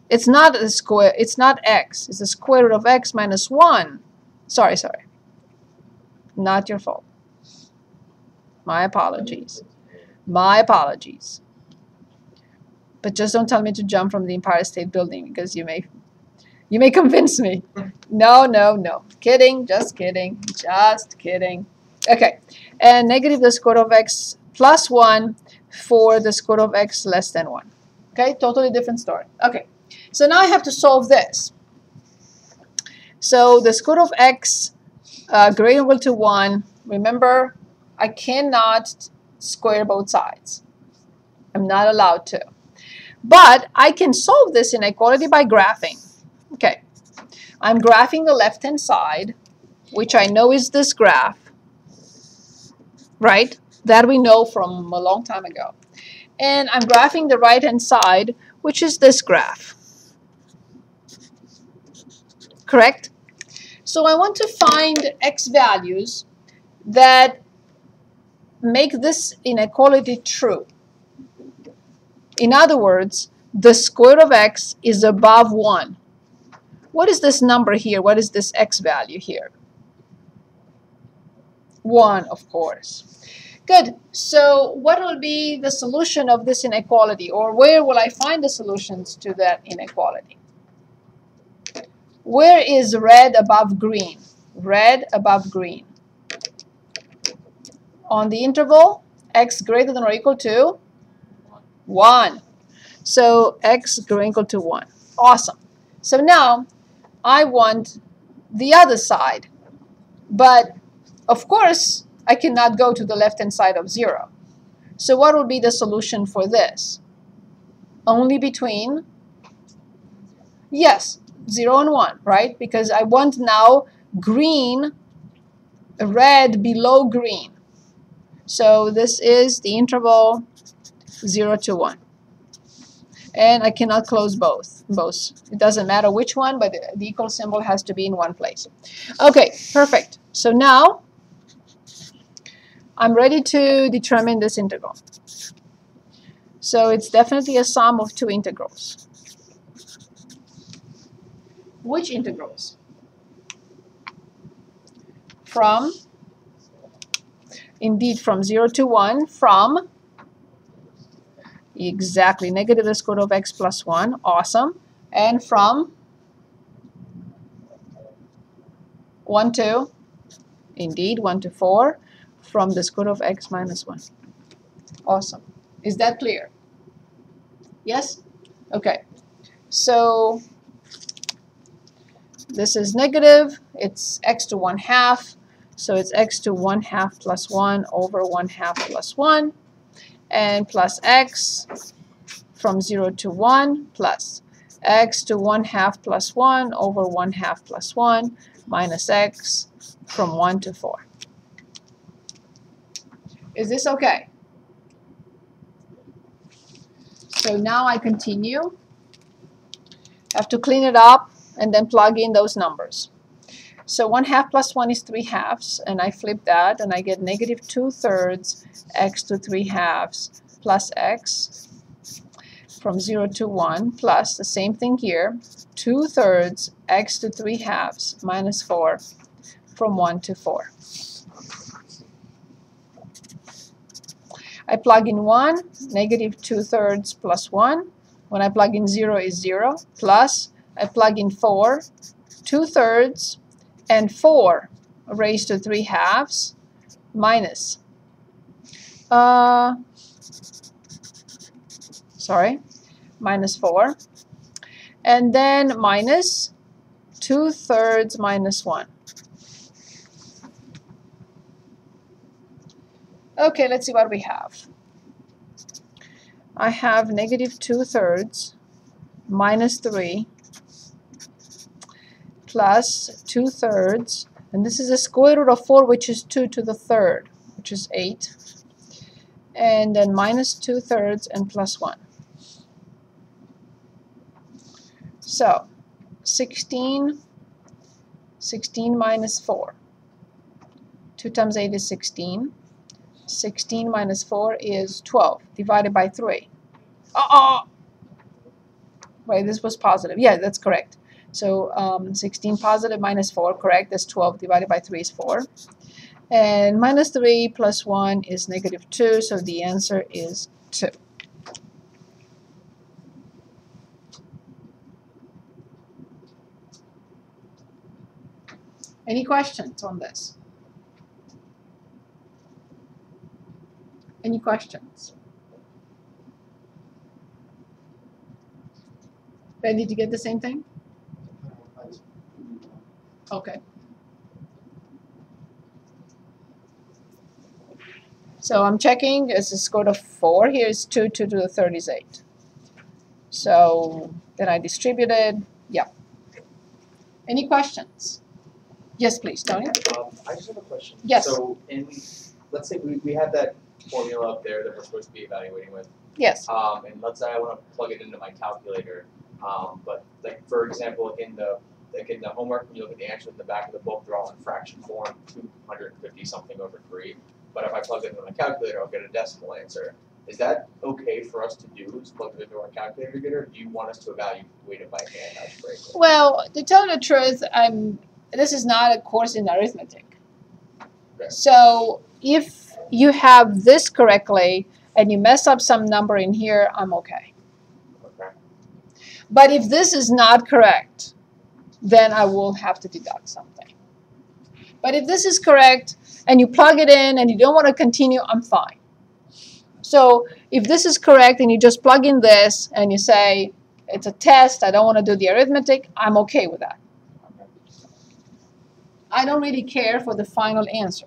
S1: It's not a square. It's not x. It's the square root of x minus 1. Sorry. Not your fault. My apologies. My apologies. But just don't tell me to jump from the Empire State Building, because you may convince me. No. Kidding. Just kidding. Just kidding. Okay. And negative the square root of x plus 1 for the square root of x less than 1. Okay. Totally different story. Okay. So now I have to solve this. So the square root of x greater than or equal to 1. Remember, I cannot square both sides. I'm not allowed to. But I can solve this inequality by graphing. Okay. I'm graphing the left-hand side, which I know is this graph, right? That we know from a long time ago. And I'm graphing the right-hand side, which is this graph. Correct? So I want to find x values that make this inequality true. In other words, the square root of x is above 1. What is this number here? What is this x value here? 1, of course. Good. So what will be the solution of this inequality? Or where will I find the solutions to that inequality? Where is red above green? Red above green. On the interval, x greater than or equal to 1. So x greater than or equal to 1. Awesome. So now I want the other side. But of course, I cannot go to the left-hand side of 0. So what will be the solution for this? Only between, yes, 0 and 1, right? Because I want now green, red below green. So this is the interval 0 to 1. And I cannot close both. It doesn't matter which one, but the equal symbol has to be in one place. Okay, perfect. So now I'm ready to determine this integral. So it's definitely a sum of two integrals. Which integrals? From, indeed, from 0 to 1, from, exactly, negative the square root of x plus 1, awesome, and from 1 to, indeed, 1 to 4, from the square root of x minus 1. Awesome. Is that clear? Yes? Okay. So this is negative. It's x to 1/2. So it's x to 1/2 plus 1 over 1/2 plus 1. And plus x from 0 to 1 plus x to 1/2 plus 1 over 1/2 plus 1 minus x from 1 to 4. Is this okay? So now I continue. I have to clean it up and then plug in those numbers. So 1/2 plus 1 is 3/2, and I flip that, and I get negative 2/3 x to 3/2 plus x from 0 to 1 plus the same thing here, 2/3 x to 3/2 minus 4 from 1 to 4. I plug in 1, negative 2/3 plus 1. When I plug in 0 is 0, plus I plug in 4, 2/3 and 4 raised to 3/2 minus, minus 4. And then minus 2/3 minus 1. Okay, let's see what we have. I have negative 2/3 minus 3 plus 2/3, and this is a square root of 4, which is 2 to the 3rd, which is 8, and then minus 2/3 and plus 1. So 16 minus 4, 2 times 8 is 16. 16 minus 4 is 12, divided by 3. Right, this was positive. Yeah, that's correct. So 16 positive minus 4, correct, that's 12, divided by 3 is 4. And minus 3 plus 1 is negative 2, so the answer is 2. Any questions on this? Any questions? Ben, did you get the same thing? Okay. So I'm checking, it's a score of 4. Here's 2 to the third is 8. So then I distributed, yeah. Any questions? Yes, please, Tony.
S2: I just have a question.
S1: Yes.
S2: So let's say we had that formula up there that we're supposed to be evaluating with.
S1: Yes.
S2: And let's say I want to plug it into my calculator. But like for example, in the homework, when you look at the answers in the back of the book, they're all in fraction form, 250 something over 3. But if I plug it into my calculator, I'll get a decimal answer. Is that okay for us to do? Is plug it into our calculator to get it, or do you want us to evaluate it by hand algebraically?
S1: Well, to tell the truth, this is not a course in arithmetic.
S2: Okay.
S1: So if you have this correctly and you mess up some number in here, I'm okay.
S2: Okay.
S1: But if this is not correct, then I will have to deduct something. But if this is correct and you plug it in and you don't want to continue, I'm fine. So if this is correct and you just plug in this and you say, it's a test, I don't want to do the arithmetic, I'm okay with that. I don't really care for the final answer.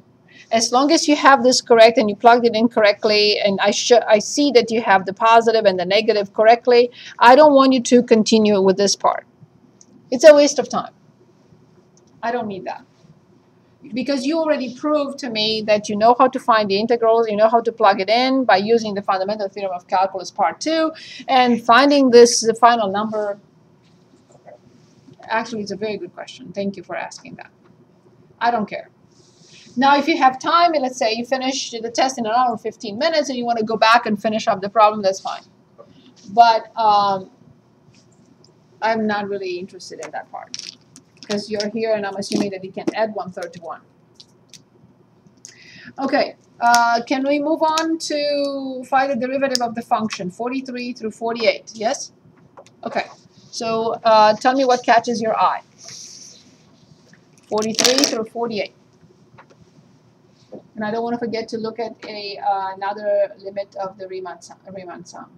S1: As long as you have this correct and you plugged it in correctly and I see that you have the positive and the negative correctly, I don't want you to continue with this part. It's a waste of time. I don't need that. Because you already proved to me that you know how to find the integrals, you know how to plug it in by using the fundamental theorem of calculus part 2, and finding this final number. Actually, it's a very good question. Thank you for asking that. I don't care. Now, if you have time, and let's say you finish the test in an hour and 15 minutes, and you want to go back and finish up the problem, that's fine. But I'm not really interested in that part. Because you're here, and I'm assuming that you can add 1/3 to 1. Okay, can we move on to find the derivative of the function, 43 through 48? Yes? Okay, so tell me what catches your eye. 43 through 48. And I don't want to forget to look at another limit of the Riemann sum.